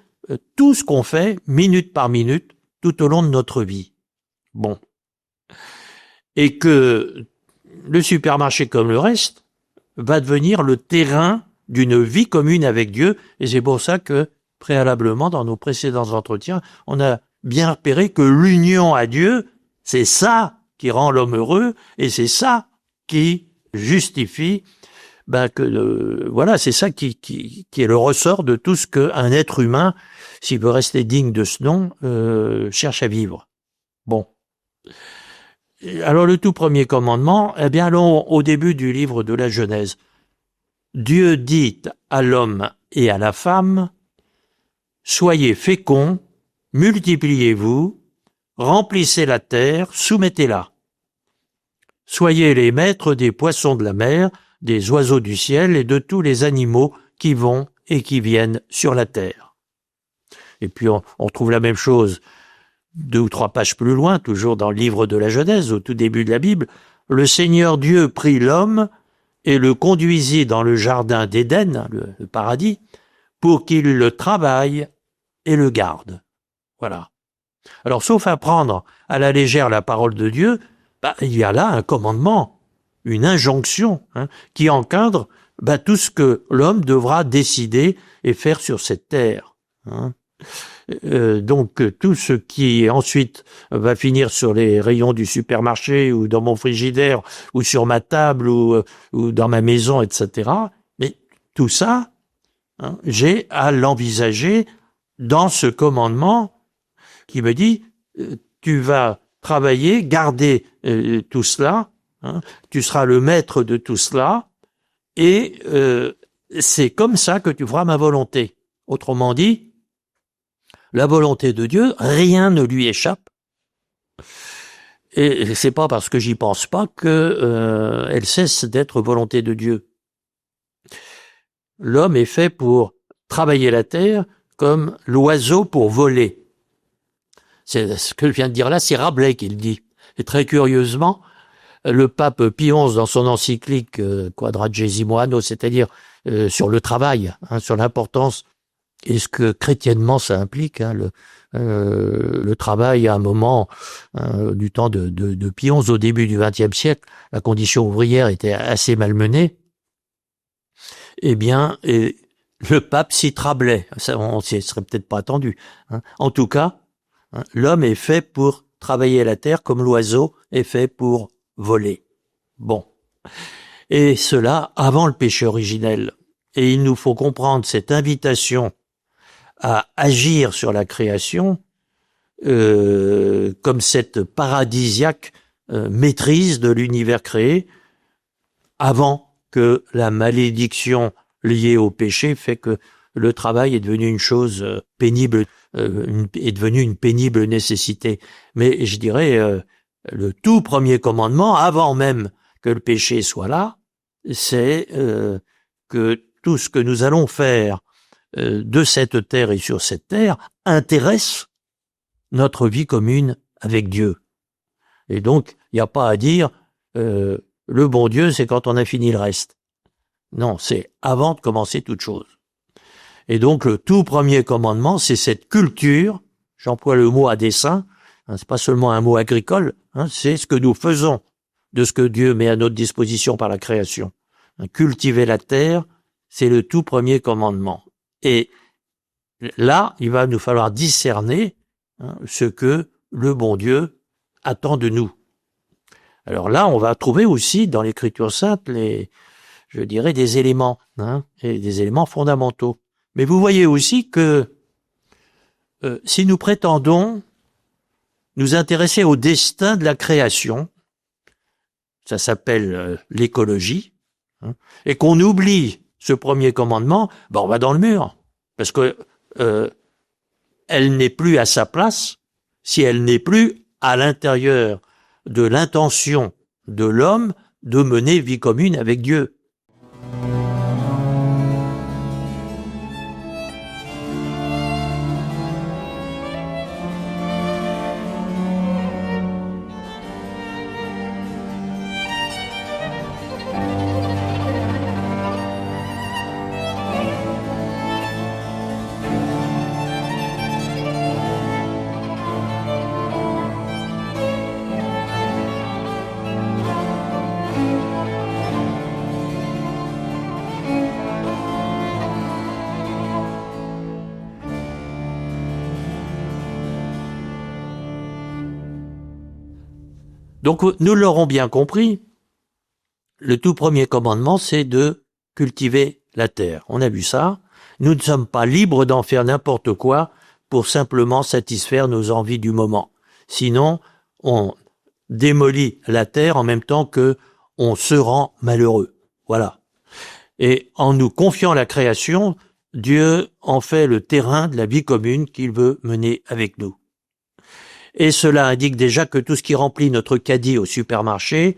tout ce qu'on fait minute par minute tout au long de notre vie. Bon. Et que le supermarché, comme le reste, va devenir le terrain d'une vie commune avec Dieu. Et c'est pour ça que, préalablement, dans nos précédents entretiens, on a bien repéré que l'union à Dieu, c'est ça qui rend l'homme heureux, et c'est ça qui justifie c'est ça qui est le ressort de tout ce qu'un être humain, s'il veut rester digne de ce nom, cherche à vivre. Bon. Alors le tout premier commandement, allons au début du livre de la Genèse. Dieu dit à l'homme et à la femme, « Soyez féconds, multipliez-vous, remplissez la terre, soumettez-la. Soyez les maîtres des poissons de la mer, des oiseaux du ciel et de tous les animaux qui vont et qui viennent sur la terre. » Et puis on trouve la même chose 2 ou 3 pages plus loin, toujours dans le livre de la Genèse, au tout début de la Bible. Le Seigneur Dieu prit l'homme et le conduisit dans le jardin d'Éden, le paradis, pour qu'il le travaille et le garde. Voilà. Alors, sauf à prendre à la légère la parole de Dieu, il y a là un commandement, une injonction, qui encadre tout ce que l'homme devra décider et faire sur cette terre. Donc, tout ce qui ensuite va finir sur les rayons du supermarché ou dans mon frigidaire ou sur ma table ou dans ma maison, etc. Mais tout ça, j'ai à l'envisager dans ce commandement qui me dit tu vas travailler, garder tout cela, tu seras le maître de tout cela, et c'est comme ça que tu feras ma volonté. Autrement dit, la volonté de Dieu, rien ne lui échappe. Et c'est pas parce que j'y pense pas que elle cesse d'être volonté de Dieu. L'homme est fait pour travailler la terre comme l'oiseau pour voler. C'est ce que je viens de dire là, c'est Rabelais qui le dit. Et très curieusement, le pape Pie XI, dans son encyclique Quadragesimo Anno, c'est-à-dire sur le travail, sur l'importance et ce que chrétiennement ça implique, le travail à un moment du temps de Pie XI, au début du XXe siècle, la condition ouvrière était assez malmenée. Eh bien, le pape cite Rabelais. Ça, on s'y serait peut-être pas attendu. En tout cas, l'homme est fait pour travailler la terre comme l'oiseau est fait pour voler. Bon. Et cela avant le péché originel. Et il nous faut comprendre cette invitation à agir sur la création comme cette paradisiaque maîtrise de l'univers créé avant que la malédiction liée au péché fait que le travail est devenu une chose pénible, est devenu une pénible nécessité. Mais je dirais, le tout premier commandement, avant même que le péché soit là, c'est que tout ce que nous allons faire de cette terre et sur cette terre intéresse notre vie commune avec Dieu. Et donc, il n'y a pas à dire le bon Dieu, c'est quand on a fini le reste. Non, c'est avant de commencer toute chose. Et donc, le tout premier commandement, c'est cette culture, j'emploie le mot à dessein, c'est pas seulement un mot agricole, c'est ce que nous faisons de ce que Dieu met à notre disposition par la création. Cultiver la terre, c'est le tout premier commandement. Et là, il va nous falloir discerner ce que le bon Dieu attend de nous. Alors là, on va trouver aussi dans l'Écriture sainte je dirais, des éléments, et des éléments fondamentaux. Mais vous voyez aussi que si nous prétendons nous intéresser au destin de la création, ça s'appelle l'écologie, et qu'on oublie ce premier commandement, on va dans le mur, parce que elle n'est plus à sa place si elle n'est plus à l'intérieur de l'intention de l'homme de mener vie commune avec Dieu. Donc, nous l'aurons bien compris, le tout premier commandement, c'est de cultiver la terre. On a vu ça. Nous ne sommes pas libres d'en faire n'importe quoi pour simplement satisfaire nos envies du moment. Sinon, on démolit la terre en même temps que on se rend malheureux. Voilà. Et en nous confiant la création, Dieu en fait le terrain de la vie commune qu'il veut mener avec nous. Et cela indique déjà que tout ce qui remplit notre caddie au supermarché,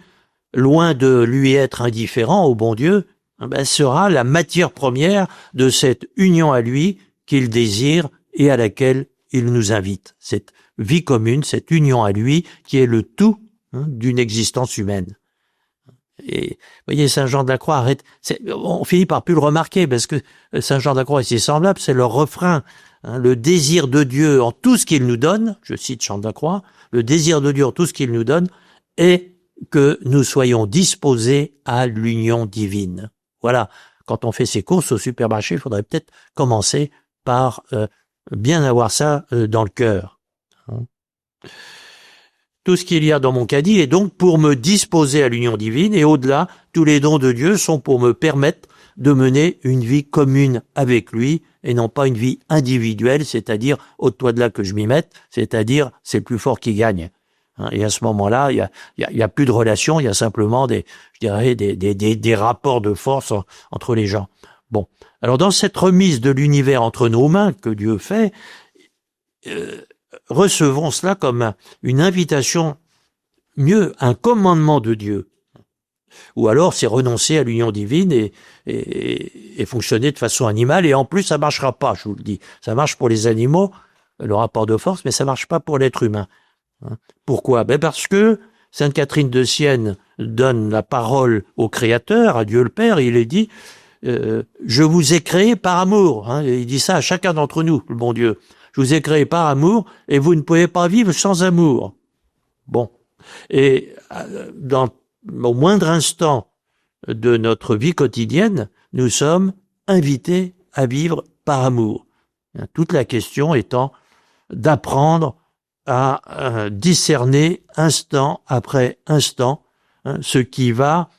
loin de lui être indifférent au bon Dieu, sera la matière première de cette union à lui qu'il désire et à laquelle il nous invite. Cette vie commune, cette union à lui, qui est le tout d'une existence humaine. Et vous voyez, Saint Jean de la Croix on finit par plus le remarquer, parce que Saint Jean de la Croix et ses semblables, c'est leur refrain, le désir de Dieu en tout ce qu'il nous donne, je cite Jean de la Croix, le désir de Dieu en tout ce qu'il nous donne, est que nous soyons disposés à l'union divine. Voilà, quand on fait ses courses au supermarché, il faudrait peut-être commencer par bien avoir ça dans le cœur. Tout ce qu'il y a dans mon caddie est donc pour me disposer à l'union divine, et au-delà, tous les dons de Dieu sont pour me permettre de mener une vie commune avec lui, et non pas une vie individuelle, c'est-à-dire au toit de là que je m'y mette, c'est-à-dire c'est le plus fort qui gagne. Et à ce moment-là, il y a plus de relations, il y a simplement des rapports de force entre les gens. Bon, alors dans cette remise de l'univers entre nos mains que Dieu fait, recevons cela comme une invitation, mieux, un commandement de Dieu. Ou alors c'est renoncer à l'union divine et fonctionner de façon animale, et en plus ça marchera pas, je vous le dis. Ça marche pour les animaux, le rapport de force, mais ça marche pas pour l'être humain. Pourquoi? Parce que Sainte Catherine de Sienne donne la parole au Créateur, à Dieu le Père, et il est dit je vous ai créé par amour. Il dit ça à chacun d'entre nous, le bon Dieu. Je vous ai créé par amour, et vous ne pouvez pas vivre sans amour. Bon. Et au moindre instant de notre vie quotidienne, nous sommes invités à vivre par amour. Toute la question étant d'apprendre à discerner instant après instant ce qui va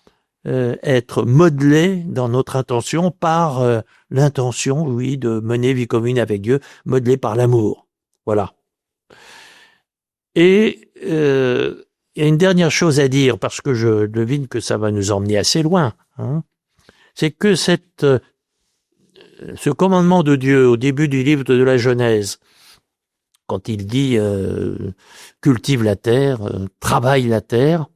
être modelé dans notre intention par l'intention, oui, de mener vie commune avec Dieu, modelé par l'amour. Voilà. Et il y a une dernière chose à dire, parce que je devine que ça va nous emmener assez loin. C'est que ce commandement de Dieu au début du livre de la Genèse, quand il dit cultive la terre, travaille la terre,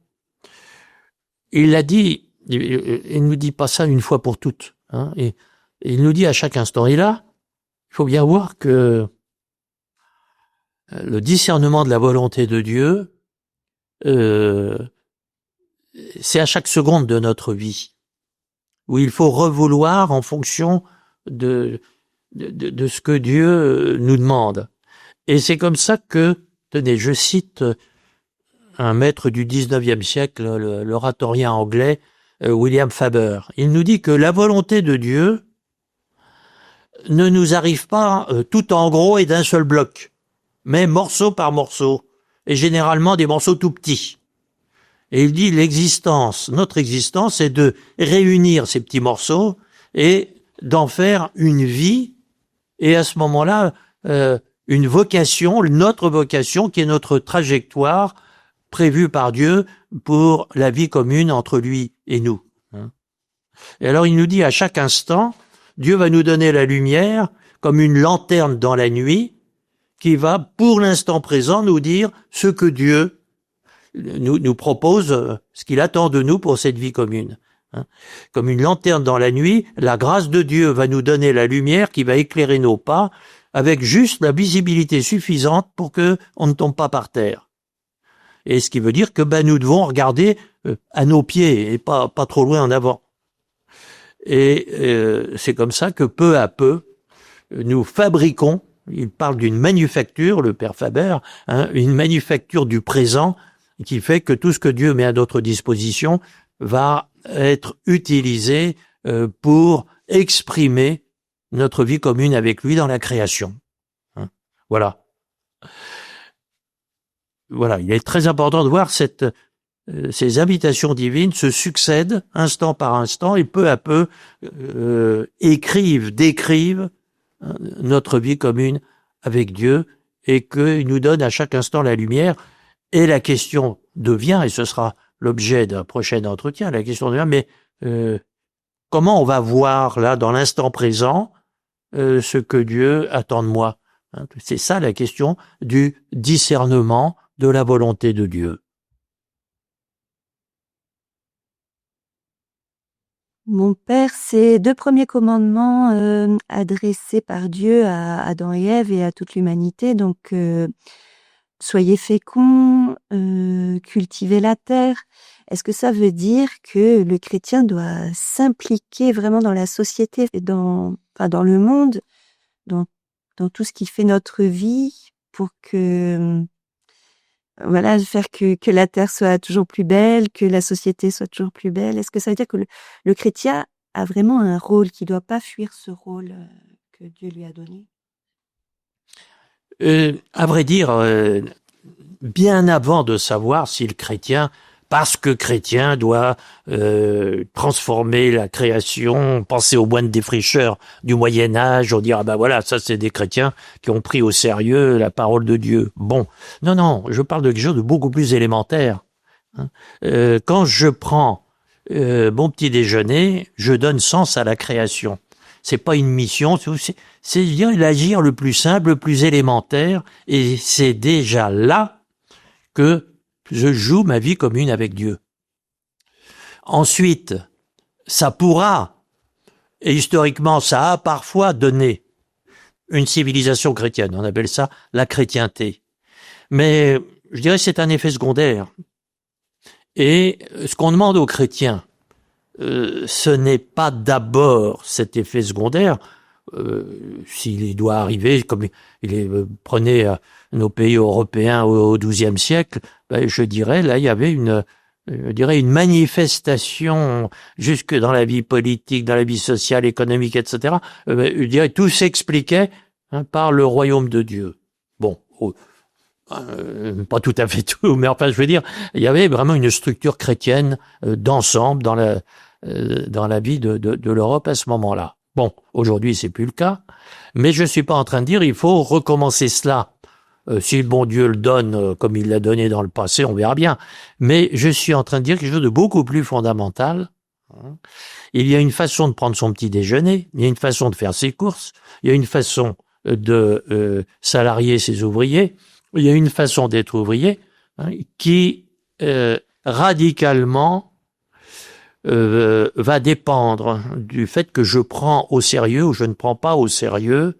il l'a dit, il ne nous dit pas ça une fois pour toutes, et il nous dit à chaque instant. Et là, il faut bien voir que le discernement de la volonté de Dieu, c'est à chaque seconde de notre vie, où il faut revouloir en fonction de ce que Dieu nous demande. Et c'est comme ça que, tenez, je cite un maître du 19e siècle, l'oratorien anglais, William Faber. Il nous dit que la volonté de Dieu ne nous arrive pas tout en gros et d'un seul bloc, mais morceau par morceau, et généralement des morceaux tout petits. Et il dit notre existence, c'est de réunir ces petits morceaux et d'en faire une vie, et à ce moment-là, une vocation, notre vocation, qui est notre trajectoire prévue par Dieu pour la vie commune entre lui et nous. Et alors il nous dit à chaque instant, Dieu va nous donner la lumière comme une lanterne dans la nuit qui va, pour l'instant présent, nous dire ce que Dieu nous propose, ce qu'il attend de nous pour cette vie commune. Comme une lanterne dans la nuit, la grâce de Dieu va nous donner la lumière qui va éclairer nos pas avec juste la visibilité suffisante pour que on ne tombe pas par terre. Et ce qui veut dire que nous devons regarder à nos pieds et pas trop loin en avant. Et c'est comme ça que peu à peu, nous fabriquons, il parle d'une manufacture, le père Faber, une manufacture du présent qui fait que tout ce que Dieu met à notre disposition va être utilisé pour exprimer notre vie commune avec lui dans la création. Voilà. Voilà, il est très important de voir ces invitations divines se succèdent instant par instant et peu à peu décrivent notre vie commune avec Dieu, et qu'il nous donne à chaque instant la lumière. Et la question devient, et ce sera l'objet d'un prochain entretien, la question devient, mais comment on va voir là, dans l'instant présent, ce que Dieu attend de moi? C'est ça la question du discernement de la volonté de Dieu. Mon père, c'est 2 premiers commandements, adressés par Dieu à Adam et Ève et à toute l'humanité. Donc, soyez féconds, cultivez la terre. Est-ce que ça veut dire que le chrétien doit s'impliquer vraiment dans la société et dans le monde, dans tout ce qui fait notre vie pour que, voilà, faire que la terre soit toujours plus belle, que la société soit toujours plus belle? Est-ce que ça veut dire que le chrétien a vraiment un rôle, qu'il doit pas fuir ce rôle, que Dieu lui a donné? À vrai dire, bien avant de savoir si le chrétien, parce que chrétien, doit transformer la création, penser aux moines défricheurs du Moyen Âge, on dira, ah ben voilà, ça c'est des chrétiens qui ont pris au sérieux la parole de Dieu. Bon, non, je parle de quelque chose de beaucoup plus élémentaire. Quand je prends mon petit déjeuner, je donne sens à la création. C'est pas une mission, c'est dire l'agir le plus simple, le plus élémentaire, et c'est déjà là que je joue ma vie commune avec Dieu. Ensuite, ça pourra, et historiquement ça a parfois donné une civilisation chrétienne, on appelle ça la chrétienté. Mais je dirais que c'est un effet secondaire. Et ce qu'on demande aux chrétiens, ce n'est pas d'abord cet effet secondaire, s'il doit arriver, comme prenez nos pays européens au XIIe siècle, ben, je dirais, là, il y avait une manifestation jusque dans la vie politique, dans la vie sociale, économique, etc. Je dirais, tout s'expliquait par le royaume de Dieu. Bon, pas tout à fait tout, mais enfin, je veux dire, il y avait vraiment une structure chrétienne d'ensemble dans la vie de l'Europe à ce moment-là. Bon, aujourd'hui, c'est plus le cas, mais je suis pas en train de dire il faut recommencer cela. Si le bon Dieu le donne comme il l'a donné dans le passé, on verra bien. Mais je suis en train de dire quelque chose de beaucoup plus fondamental. Il y a une façon de prendre son petit déjeuner, il y a une façon de faire ses courses, il y a une façon de salarier ses ouvriers, il y a une façon d'être ouvrier qui radicalement va dépendre du fait que je prends au sérieux ou je ne prends pas au sérieux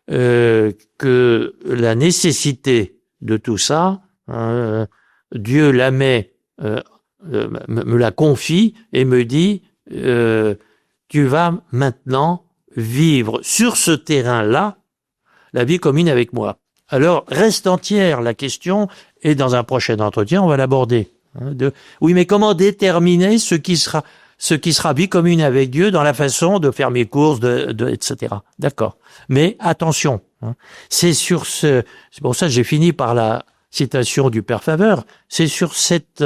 que la nécessité de tout ça, Dieu la met, me la confie et me dit tu vas maintenant vivre sur ce terrain-là la vie commune avec moi. Alors reste entière la question et dans un prochain entretien on va l'aborder. Oui, mais comment déterminer ce qui sera vie commune avec Dieu dans la façon de faire mes courses, etc. D'accord. Mais attention, c'est pour ça que j'ai fini par la citation du Père Faveur, c'est sur c'est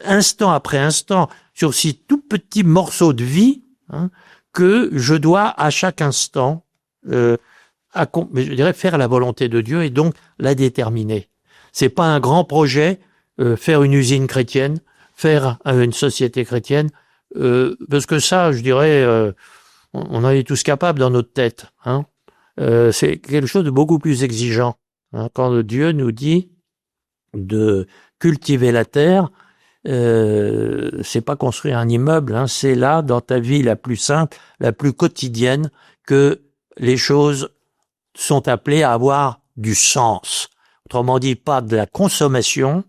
instant après instant, sur ces tout petits morceaux de vie que je dois à chaque instant, je dirais, faire la volonté de Dieu et donc la déterminer. C'est pas un grand projet, faire une usine chrétienne, faire une société chrétienne, parce que ça, je dirais, on en est tous capables dans notre tête. C'est quelque chose de beaucoup plus exigeant. Quand Dieu nous dit de cultiver la terre, c'est pas construire un immeuble, c'est là, dans ta vie la plus simple, la plus quotidienne, que les choses sont appelées à avoir du sens. Autrement dit, pas de la consommation,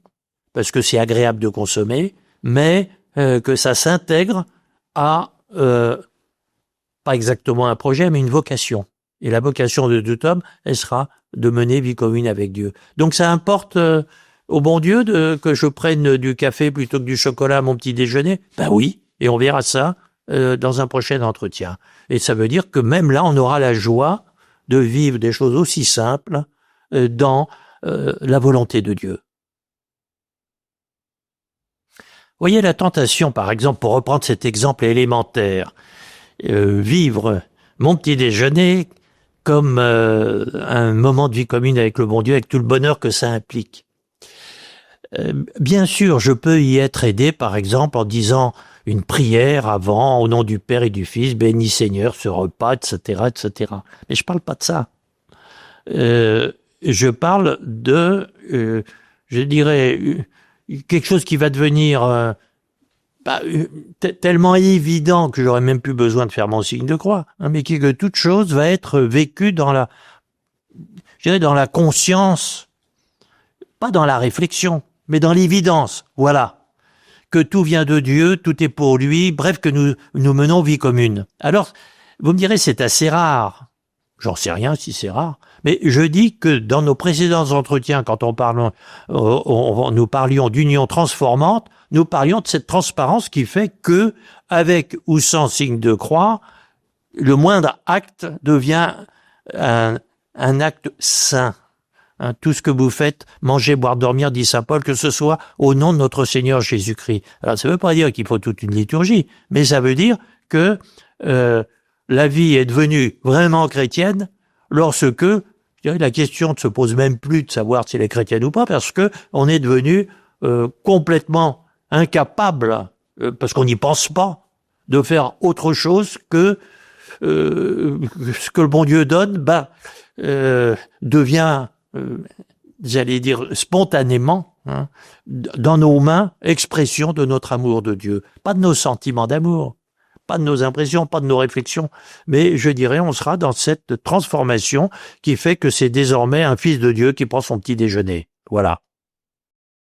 parce que c'est agréable de consommer, mais que ça s'intègre à, pas exactement un projet, mais une vocation. Et la vocation de tout homme, elle sera de mener vie commune avec Dieu. Donc ça importe au bon Dieu que je prenne du café plutôt que du chocolat à mon petit déjeuner? Ben oui, et on verra ça dans un prochain entretien. Et ça veut dire que même là, on aura la joie de vivre des choses aussi simples dans la volonté de Dieu. Voyez la tentation, par exemple, pour reprendre cet exemple élémentaire, vivre mon petit déjeuner comme un moment de vie commune avec le bon Dieu, avec tout le bonheur que ça implique. Bien sûr, je peux y être aidé, par exemple, en disant une prière avant, au nom du Père et du Fils, bénis Seigneur ce repas, etc., etc. Mais je parle pas de ça. Je parle de, je dirais, quelque chose qui va devenir tellement évident que j'aurais même plus besoin de faire mon signe de croix, hein, mais que toute chose va être vécue dans la conscience, pas dans la réflexion, mais dans l'évidence. Voilà. Que tout vient de Dieu, tout est pour lui, bref, que nous menons vie commune. Alors, vous me direz, c'est assez rare. J'en sais rien si c'est rare. Mais je dis que dans nos précédents entretiens, quand nous parlions d'union transformante, nous parlions de cette transparence qui fait que, avec ou sans signe de croix, le moindre acte devient un acte saint. Hein, tout ce que vous faites, manger, boire, dormir, dit saint Paul, que ce soit au nom de notre Seigneur Jésus-Christ. Alors ça ne veut pas dire qu'il faut toute une liturgie, mais ça veut dire que la vie est devenue vraiment chrétienne lorsque la question ne se pose même plus de savoir si elle est chrétienne ou pas, parce que on est devenu complètement incapable, parce qu'on n'y pense pas, de faire autre chose que ce que le bon Dieu donne, devient, j'allais dire spontanément, hein, dans nos mains, expression de notre amour de Dieu, pas de nos sentiments d'amour, pas de nos impressions, pas de nos réflexions, mais je dirais on sera dans cette transformation qui fait que c'est désormais un fils de Dieu qui prend son petit déjeuner. Voilà.